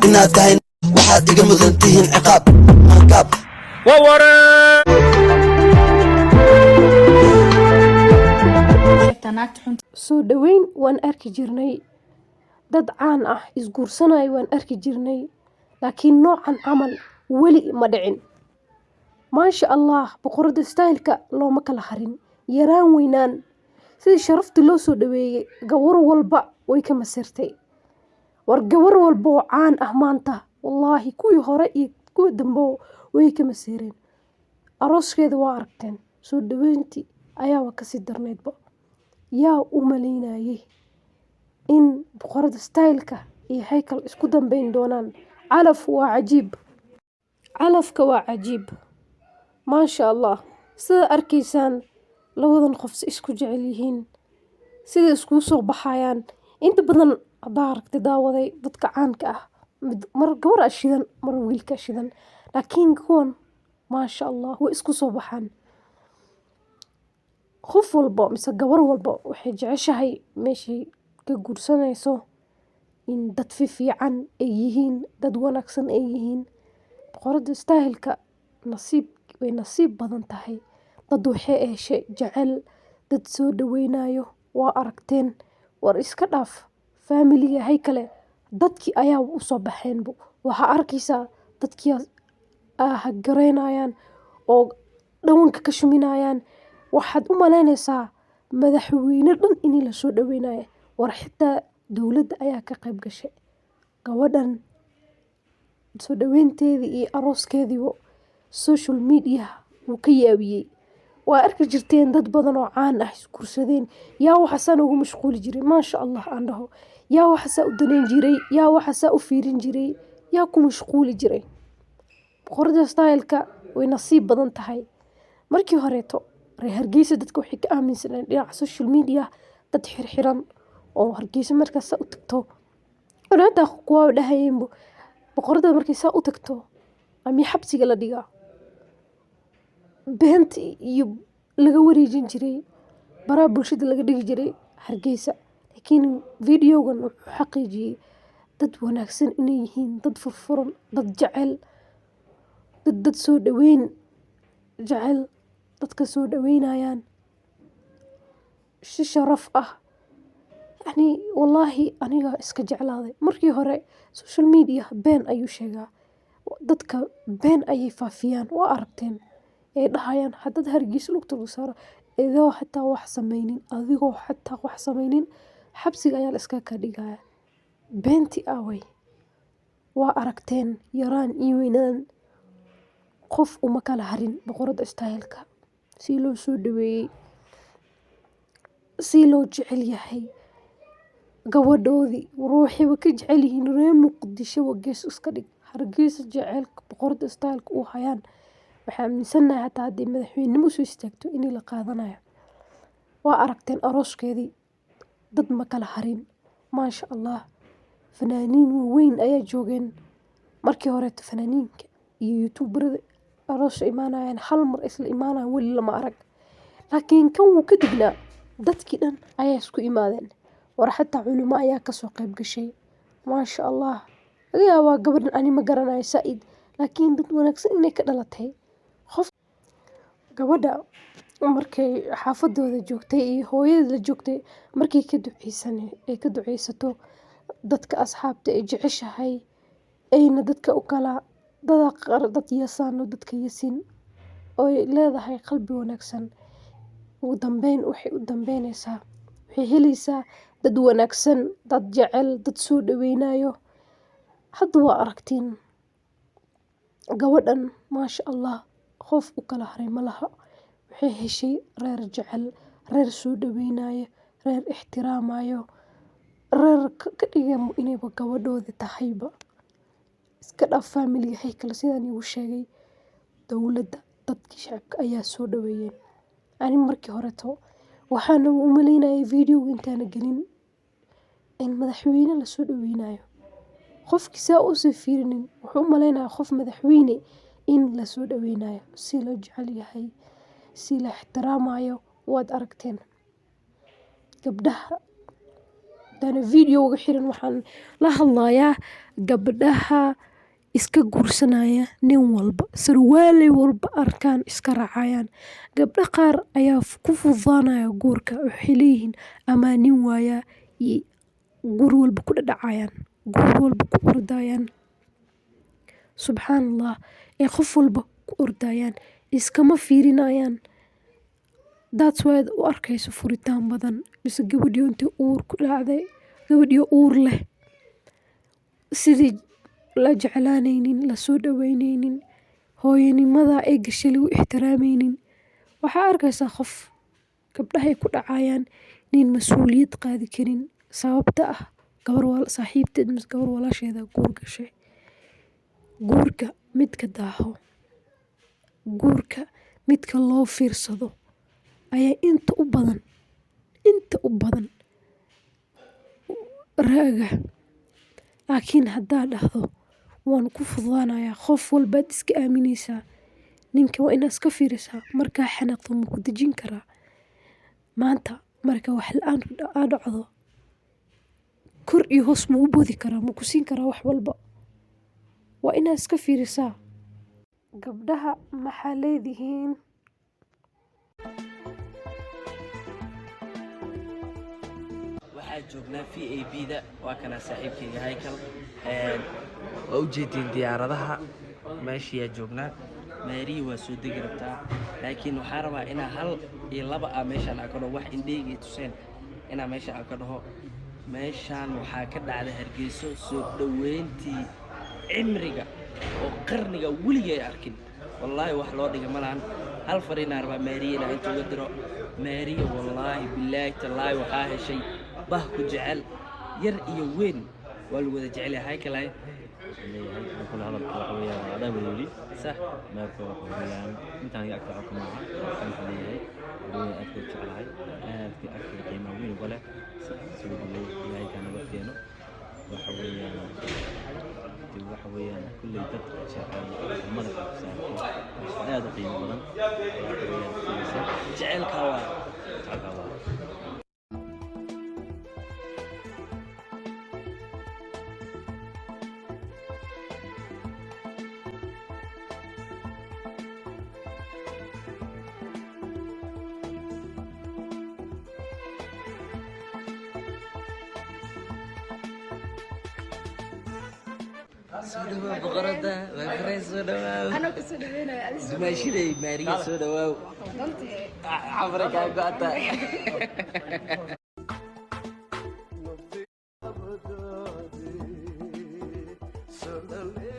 inaad tahay waxaad iga mudan tihiin ciqaab markaab soo dhaweyn waan arki jirnay, dad caan ah isguursanaya waan arki jirnay, laakiin noocan camal weli ma dhicin. maasha allah, boqorada staylka looma kala harin, yaraan weynaan sidii sharafta loo soo dhaweeyey gawar walba way ka masirtay. war gawar walba oo caan ah maanta wallaahi kuwii hore iyo kuwii dambe way ka masireen. arooskeeda waa aragteen, soo dhaweyntii ayaaba kasii darneedba. yaa u malaynayay in boqorada staylka iyo haykal isku dambeyn doonaan. calafka waa cajiib, maasha allah. sida arkaysaan labadan qof si isku jecel yihiin, sida iskugu soo baxayaan. inta badan haddaa aragtay daawaday dadka caanka ah mar gabar shidan mar wiilka shidan, laakiin kuwan maasha allah way isku soo baxaan. qof walba mise gabar walba waxay jeceshahay meeshay ka guursanayso in dad fiican ay yihiin, dad wanaagsan ay yihiin. boqorada staylka way nasiib badan tahay. dad waxay heshay jecel, dad soo dhaweynayo waa aragteen. war iska dhaaf faamiliga haykale, dadkii ayaa u soo baxeenba. waxaa arkaysaa dadkii hagareynayaan oo dhawanka ka shuminayaan. waxaad u malaynaysaa madaxweyne dhan in la soo dhaweynayo. war xitaa dowladda ayaa ka qayb gashay. gabadhan soo dhaweynteedii iyo arooskeediiba social media wuu ka yaabiyey. waa arki jirteen dad badan oo caan ah isguursadeen. yaa waxaasaa ugu mashquuli jiray maasha allah aan dhaho. yaa waxaasaa u daneyn jiray, yaa waxaasaa u fiirin jiray, yaa ku mashquuli jiray. boqorada staylka way nasiib badan tahay. markii horeeto reer Hargeysa dadka waxay ka aaminsaneen dhinaca social media dad xirxiran oo Hargeysa markaas u tagto. Walaada kuwa dhahayeen boqorada markay saa u tagto ama xabsiga la dhigaa. beent iyo laga wareejin jiray, baraha bulshada laga dhigi jiray Hargeysa. laakiin videogan wuxuu xaqiijiyay dad wanaagsan inay yihiin, dad furfuran, dad jecel, dad soo dhaweyn jecel, dadka soo dhaweynayaan si sharaf ah. yani wallaahi aniga iska jeclaaday. markii hore social media been ayuu sheegaa, dadka been ayay faafiyaan. waa aragteen ay dhahayaan haddaad Hargeysa lugta lagu saaro adigoo xataa wax samaynin xabsiga ayaa la iska ka dhigaya. beenti away waa aragteen, yaraan iyo weynaan qof uma kala harin boqorada staylka. si loo soo dhaweeyey, si loo jecel yahay gabadhoodii. ruuxiiba ka jecel yihiin reer Muqdisho gees iska dhig. Hargeysa jecelka boqorada staylka u hayaan waxaa aaminsanahay hataa haddii madaxweynimo soo istaagto inay la qaadanayo. waa aragteen arooskeedii, dad ma kala harin maasha allah. fanaaniin waaweyn ayaa joogeen. markii horeeto fanaaniinka iyo youtuberada aroos imaanayaan hal mar isla imaanayaan weli lama arag. laakiin kan wuu ka dignaa, dadkii dhan ayaa isku imaadeen. war xataa culimo ayaa kasoo qayb gashay maasha allah. laga yaabaa gabadhan ani ma garanayo Said, laakiin dad wanaagsan inay ka dhalatay. gabadha markay xaafadooda joogtay iyo hooyada la joogtay, markay ka duceysato dadka asxaabta ay jeceshahay, ayna dadka u kala dad yasaan oo dadka yasin oo leedahay qalbi wanaagsan. ugu dambeyn waxay u dambeynaysaa, waxay helaysaa dad wanaagsan, dad jecel, dad soo dhaweynayo. hadda waa aragtiin gabadhan maasha allah, qof u kala haray ma laha. waxay heshay reer jecel, reer soo dhaweynayo, reer ixtiraamayo, reer ka dhigay inayba gabadhoodi tahayba. iska dhaaf faamiliga haykal sidaan igu sheegay, dowladda dadkii shacabka ayaa soo dhaweeyeen. ani markii horeeto waxaana u malaynayay videoga intaana gelin in madaxweyne la soo dhaweynayo. qofkii saa u soo fiirinin wuxuu u malaynayaa qof madaxweyne in la soo dhaweynayo, si loo jecel yahay, si la ixtiraamayo. waad aragteen gabdhaha hadana videoga xiran waxaan la hadlayaa gabdhaha iska guursanaya nin walba, sarwaaley walba arkaan iska raacayaan. Gabdha qaar ayaa ku fududaanaya guurka, waxay leeyihiin ama nin waaya iyo guur walba ku dhadhacayaan, guur walba ku ordayaan. Subxaanallah, ee qof walba ku ordayaan, iskama fiirinayaan. That's why u arkayso furitaan badan, mise gabadhiyo intii uur ku dhacday, gabadhiyo uur leh, sidii la jeclaanaynin, la soo dhaweynaynin, hooyanimada ay gashay lagu ixtiraamaynin. Waxaa arkaysaa qof gabdhaha ay ku dhacayaan nin mas'uuliyad qaadi karin sababta ah gabar saaxiibteed mise gabar walaasheeda guur gashay. Guurka midka daaho, guurka midka loo fiirsado ayaa inta u badan raaga. Laakiin haddaa dhahdo waan ku fududaanayaa, qof walbaad iska aaminaysaa. Ninka waa inaad iska fiirisaa, markaa xanaaqdo ma ku dejin karaa. Maanta marka wax la'aan dhacdo, kor iyo hoos ma u boodi karaa, ma ku siin karaa wax walba. Waa inaad iska fiirisaa. Gabdhaha maxaa leedihiin? waxaa joognaa VAB-da waa kana saaxiibkayga Haykal waa u jeedin diyaaradaha meeshiyaa joognaa. Maariya waa soo degi rabtaa, laakiin waxaa rabaa inaa hal iyo laba meeshaan aan ka dhaho, wax indheyga i tuseen inaa meesha aan ka dhaho. Meeshaan waxaa ka dhacda Hargeyso soo dhaweyntii cimriga oo qarniga weligay arkin. wallaahi wax loo dhiga ma lahan. hal fariinaa rabaa Maariya inaa inta uga diro. Maariya wallaahi bilaahi tallaahi waxaa heshay bah ku jecel, yar iyo weyn waa lagu wada jecel yahay. Haykal كل هذا الحوية هذا بيقولي صح ما كويان أنت هي أكثر حكم معه كان حاليا بيقول أكثر شغل هاي أكثر قيمة وين ولا سوي لي هاي كان بكينه وحويا كل يدق شغال المرة هذا قيمة بدن جعل كوا سوداء بقرة وفريس سوداء أنا كسر بينا ماشي لي ماريا سوداء عمرك قاطع Sandalye